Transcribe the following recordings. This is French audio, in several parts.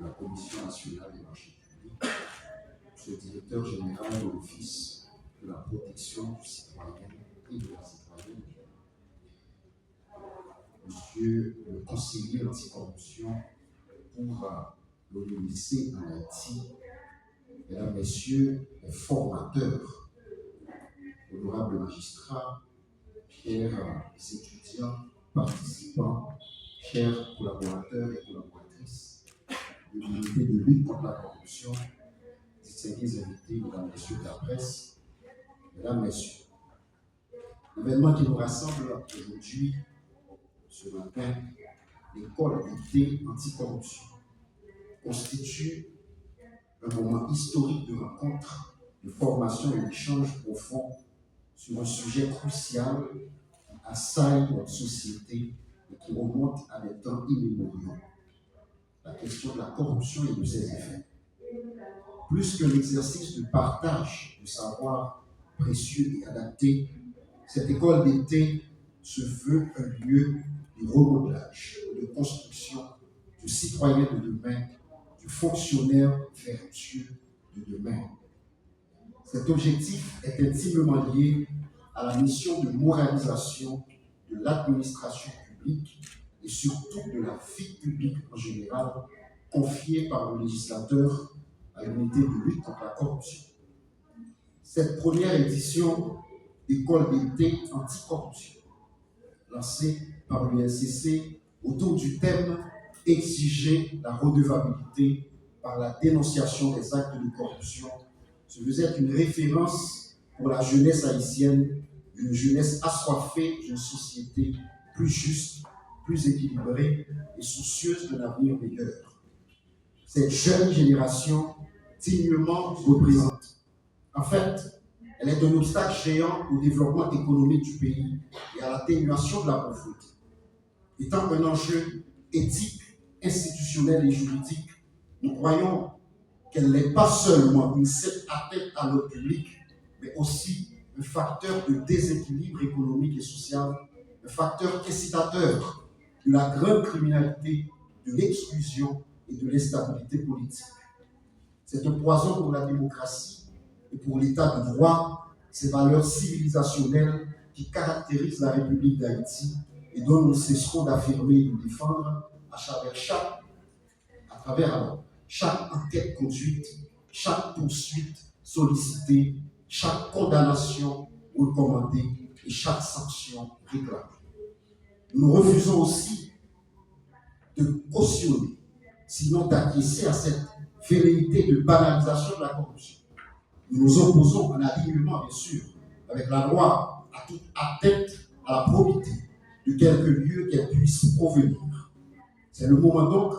de la Commission nationale des marchés publics, le directeur général de l'Office de la protection du citoyen et de la citoyenne, monsieur le conseiller anticorruption pour l'ONUC en Haïti, mesdames, messieurs les formateurs, honorables magistrats, chers étudiants, participants, chers collaborateurs et collaboratrices de l'unité de lutte contre la corruption, distingués invités, mesdames, messieurs de la presse, mesdames, messieurs. L'événement qui nous rassemble aujourd'hui, ce matin, l'école d'été anticorruption, constitue un moment historique de rencontre, de formation et d'échange profond sur un sujet crucial qui assaille notre société et qui remonte à des temps immémoriaux. La question de la corruption et de ses effets. Plus que l'exercice de partage de savoir précieux et adapté, cette école d'été se veut un lieu de remodelage, de construction du citoyen de demain, du fonctionnaire vertueux de demain. Cet objectif est intimement lié à la mission de moralisation de l'administration publique et surtout de la vie publique en général, confiée par le législateur à l'unité de lutte contre la corruption. Cette première édition d'école d'été anticorruption, lancée par l'UNCC autour du thème « Exiger la redevabilité par la dénonciation des actes de corruption », se faisait une référence pour la jeunesse haïtienne, une jeunesse assoiffée d'une société plus juste, plus équilibrée et soucieuse d'un avenir meilleur. Cette jeune génération dignement représente. En fait, elle est un obstacle géant au développement économique du pays et à l'atténuation de la pauvreté. Étant un enjeu éthique, institutionnel et juridique, nous croyons qu'elle n'est pas seulement une simple atteinte à l'ordre public, mais aussi un facteur de déséquilibre économique et social, un facteur incitateur de la grande criminalité, de l'exclusion et de l'instabilité politique. C'est un poison pour la démocratie et pour l'état de droit, ces valeurs civilisationnelles qui caractérisent la République d'Haïti et dont nous cesserons d'affirmer et de défendre à travers chaque enquête conduite, chaque poursuite sollicitée, chaque condamnation recommandée et chaque sanction réclamée. Nous refusons aussi de cautionner, sinon d'acquiescer à cette velléité de banalisation de la corruption. Nous nous opposons en alignement, bien sûr, avec la loi à toute atteinte à la probité de quelque lieu qu'elle puisse provenir. C'est le moment donc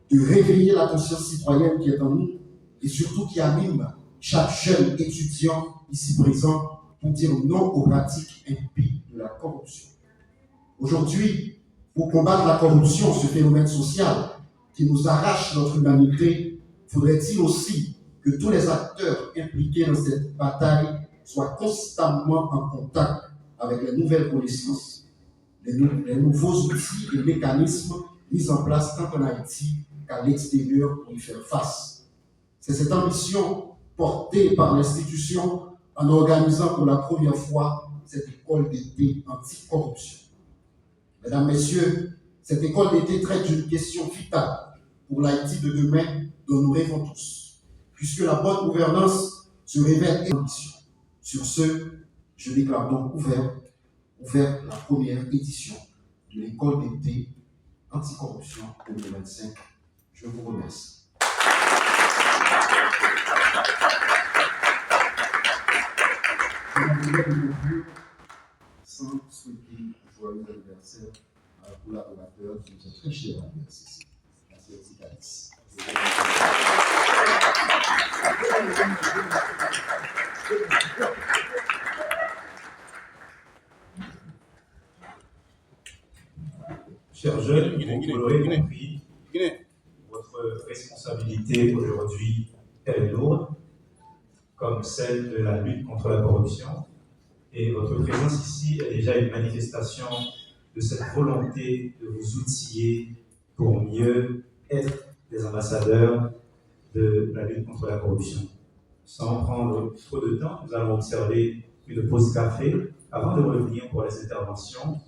de réveiller la conscience citoyenne qui est en nous et surtout qui anime chaque jeune étudiant ici présent pour dire non aux pratiques impies de la corruption. Aujourd'hui, pour combattre la corruption, ce phénomène social qui nous arrache notre humanité, faudrait-il aussi que tous les acteurs impliqués dans cette bataille soient constamment en contact avec les nouvelles connaissances, les nouveaux outils et mécanismes mis en place tant en Haïti qu'à l'extérieur pour y faire face. C'est cette ambition portée par l'institution en organisant pour la première fois cette école d'été anticorruption. Mesdames, Messieurs, cette école d'été traite d'une question vitale pour l'Haïti de demain dont nous rêvons tous, puisque la bonne gouvernance se révèle ambition. Sur ce, je déclare donc ouvert la première édition de l'école d'été anticorruption 2025. Je vous remercie. Je vais conclure sans souhaiter un joyeux anniversaire à un collaborateur qui nous est très cher à l'UNCC, la CETI Calice. Chers jeunes, vous l'aurez compris, votre responsabilité aujourd'hui est lourde, comme celle de la lutte contre la corruption. Et votre présence ici est déjà une manifestation de cette volonté de vous outiller pour mieux être des ambassadeurs de la lutte contre la corruption. Sans prendre trop de temps, nous allons observer une pause café avant de revenir pour les interventions,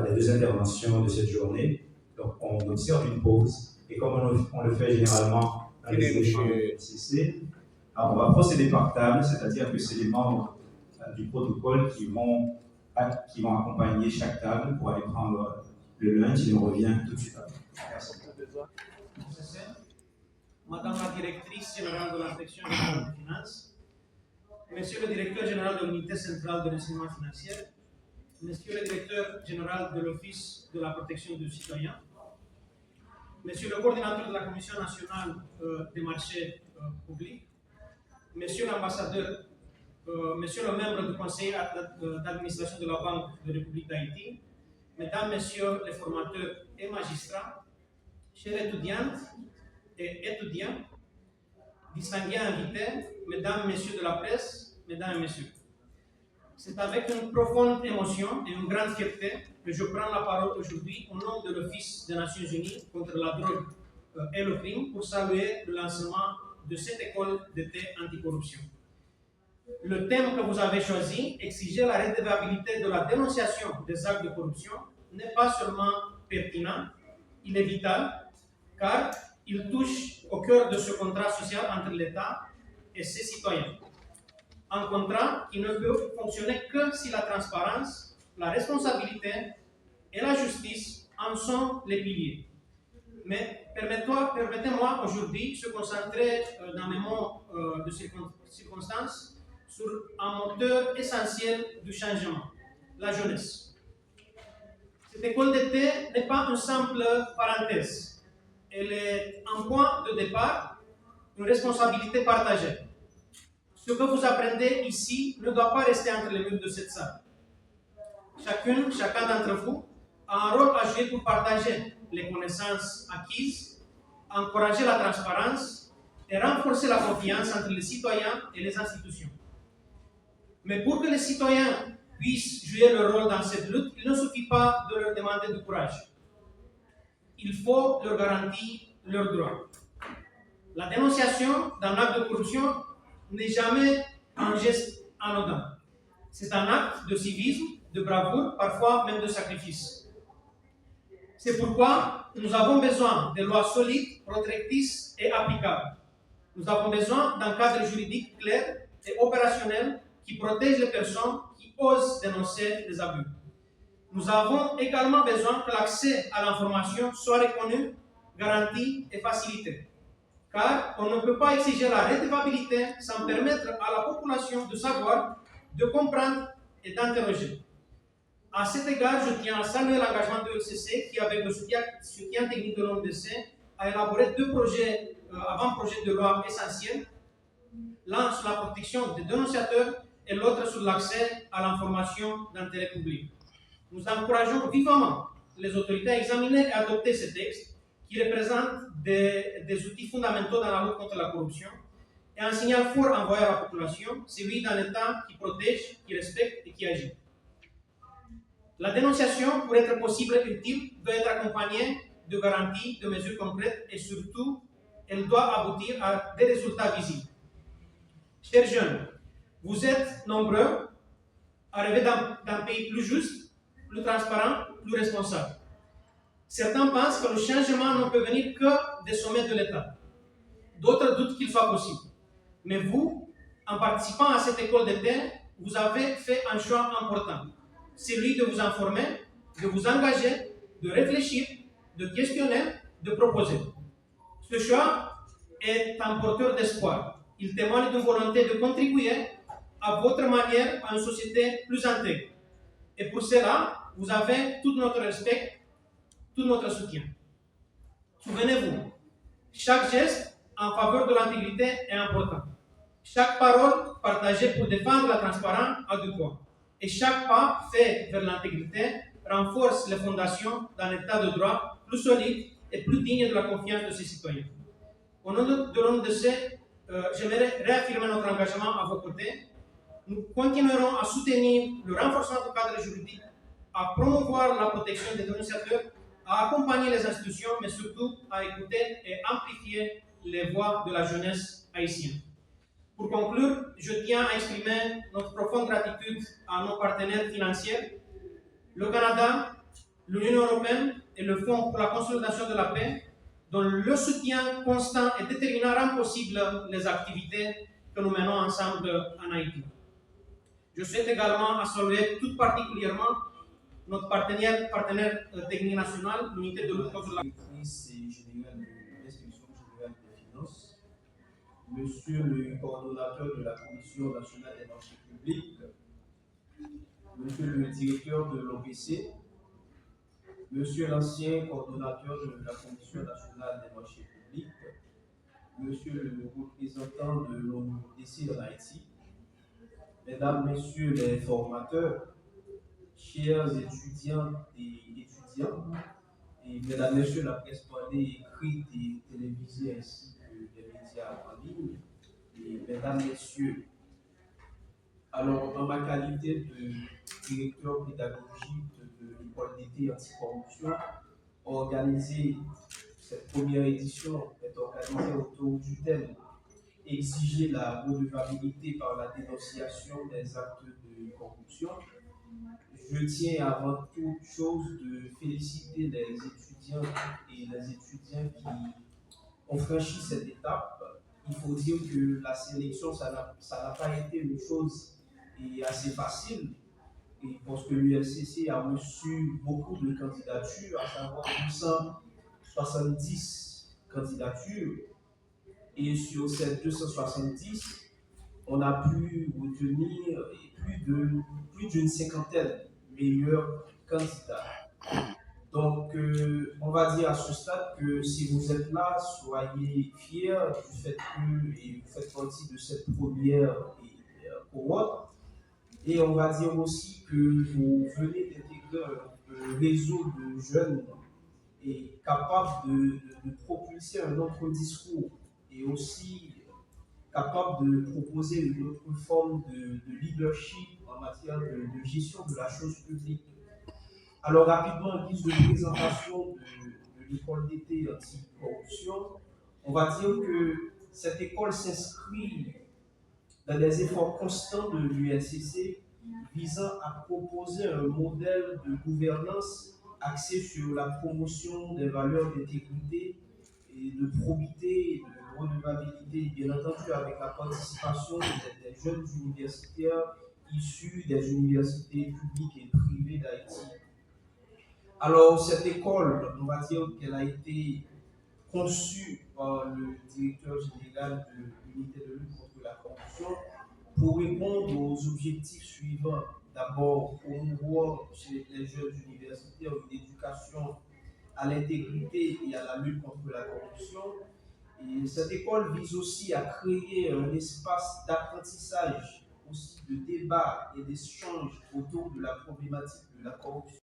les deux interventions de cette journée. Donc, on observe une pause, et comme on le fait généralement dans les éléments du CC, on va procéder par table, c'est-à-dire que c'est les membres du protocole qui vont accompagner chaque table pour aller prendre le lunch, et on revient tout de suite après. Merci. Madame la directrice générale de l'inspection générale des finances, Monsieur le directeur général de l'unité centrale de l'enseignement financier, Monsieur le directeur général de l'Office de la protection du citoyen, Monsieur le coordinateur de la Commission nationale des marchés publics, Monsieur l'ambassadeur, Monsieur le membre du conseil d'administration de la Banque de République d'Haïti, Mesdames, Messieurs les formateurs et magistrats, chers étudiantes et étudiants, distingués invités, Mesdames, Messieurs de la presse, Mesdames et Messieurs. C'est avec une profonde émotion et une grande fierté que je prends la parole aujourd'hui au nom de l'Office des Nations Unies contre la drogue et le crime pour saluer le lancement de cette école d'été anticorruption. Le thème que vous avez choisi, exiger la redevabilité de la dénonciation des actes de corruption, n'est pas seulement pertinent, il est vital, car il touche au cœur de ce contrat social entre l'État et ses citoyens. Un contrat qui ne peut fonctionner que si la transparence, la responsabilité et la justice en sont les piliers. Mais permettez-moi aujourd'hui de se concentrer dans mes mots de circonstances sur un moteur essentiel du changement, la jeunesse. Cette école d'été n'est pas une simple parenthèse. Elle est un point de départ, une responsabilité partagée. Ce que vous apprenez ici ne doit pas rester entre les murs de cette salle. Chacun d'entre vous a un rôle à jouer pour partager les connaissances acquises, encourager la transparence et renforcer la confiance entre les citoyens et les institutions. Mais pour que les citoyens puissent jouer leur rôle dans cette lutte, il ne suffit pas de leur demander du courage. Il faut leur garantir leurs droits. La dénonciation d'un acte de corruption n'est jamais un geste anodin. C'est un acte de civisme, de bravoure, parfois même de sacrifice. C'est pourquoi nous avons besoin de lois solides, protectrices et applicables. Nous avons besoin d'un cadre juridique clair et opérationnel qui protège les personnes qui osent dénoncer les abus. Nous avons également besoin que l'accès à l'information soit reconnu, garanti et facilité. Car on ne peut pas exiger la redevabilité sans permettre à la population de savoir, de comprendre et d'interroger. À cet égard, je tiens à saluer l'engagement de l'ECC qui, avec le soutien technique de l'OMDC, a élaboré deux projets, avant-projets de loi essentiels, l'un sur la protection des dénonciateurs et l'autre sur l'accès à l'information d'intérêt public. Nous encourageons vivement les autorités à examiner et adopter ces textes qui représentent des outils fondamentaux dans la lutte contre la corruption et un signal fort envoyé à la population, celui d'un État qui protège, qui respecte et qui agit. La dénonciation, pour être possible et utile, doit être accompagnée de garanties, de mesures concrètes et surtout, elle doit aboutir à des résultats visibles. Chers jeunes, vous êtes nombreux à rêver d'un pays plus juste, plus transparent, plus responsable. Certains pensent que le changement ne peut venir que des sommets de l'État. D'autres doutent qu'il soit possible. Mais vous, en participant à cette école d'été, vous avez fait un choix important. Celui de vous informer, de vous engager, de réfléchir, de questionner, de proposer. Ce choix est un porteur d'espoir. Il témoigne d'une volonté de contribuer à votre manière à une société plus intègre. Et pour cela, vous avez tout notre respect, tout notre soutien. Souvenez-vous, chaque geste en faveur de l'intégrité est important. Chaque parole partagée pour défendre la transparence a du poids. Et chaque pas fait vers l'intégrité renforce les fondations d'un État de droit plus solide et plus digne de la confiance de ses citoyens. Au nom de l'OMDC, j'aimerais réaffirmer notre engagement à vos côtés. Nous continuerons à soutenir le renforcement du cadre juridique, à promouvoir la protection des dénonciateurs à accompagner les institutions, mais surtout à écouter et amplifier les voix de la jeunesse haïtienne. Pour conclure, je tiens à exprimer notre profonde gratitude à nos partenaires financiers, le Canada, l'Union européenne et le Fonds pour la consolidation de la paix, dont le soutien constant et déterminant rend possible les activités que nous menons ensemble en Haïti. Je souhaite également saluer tout particulièrement notre partenaire technique national, l'unité de lutte contre la directrice générale de l'inspection générale des finances, monsieur le coordonnateur de la Commission nationale des marchés publics, monsieur le directeur de l'OPC, monsieur l'ancien coordonnateur de la Commission nationale des marchés publics, monsieur le représentant de l'OPC en Haïti, mesdames, messieurs les formateurs, chers étudiantes et étudiants, et mesdames, messieurs, la presse parlée, écrite et télévisée ainsi que les médias en ligne, et mesdames, messieurs, alors en ma qualité de directeur pédagogique de l'école d'été anticorruption, cette première édition est organisée autour du thème exiger la redevabilité par la dénonciation des actes de corruption. Je tiens avant toute chose de féliciter les étudiants et les étudiants qui ont franchi cette étape. Il faut dire que la sélection, ça n'a pas été une chose assez facile, et parce que l'ULCC a reçu beaucoup de candidatures, à savoir 270 candidatures, et sur ces 270, on a pu retenir plus d'une cinquantaine meilleurs candidats. Donc, on va dire à ce stade que si vous êtes là, soyez fiers du fait que vous faites partie de cette première cohorte. Et on va dire aussi que vous venez d'intégrer un réseau de jeunes et capables de propulser un autre discours et aussi capable de proposer une autre forme de leadership en matière de gestion de la chose publique. Alors rapidement, en guise de présentation de l'école d'été anticorruption, on va dire que cette école s'inscrit dans des efforts constants de l'ULCC visant à proposer un modèle de gouvernance axé sur la promotion des valeurs d'intégrité et de probité et de redevabilité, bien entendu avec la participation des jeunes universitaires issus des universités publiques et privées d'Haïti. Alors, cette école, on va dire qu'elle a été conçue par le directeur général de l'unité de lutte contre la corruption pour répondre aux objectifs suivants. D'abord, promouvoir chez les jeunes universitaires une éducation à l'intégrité et à la lutte contre la corruption. Et cette école vise aussi à créer un espace d'apprentissage, aussi de débat et d'échange autour de la problématique de la corruption.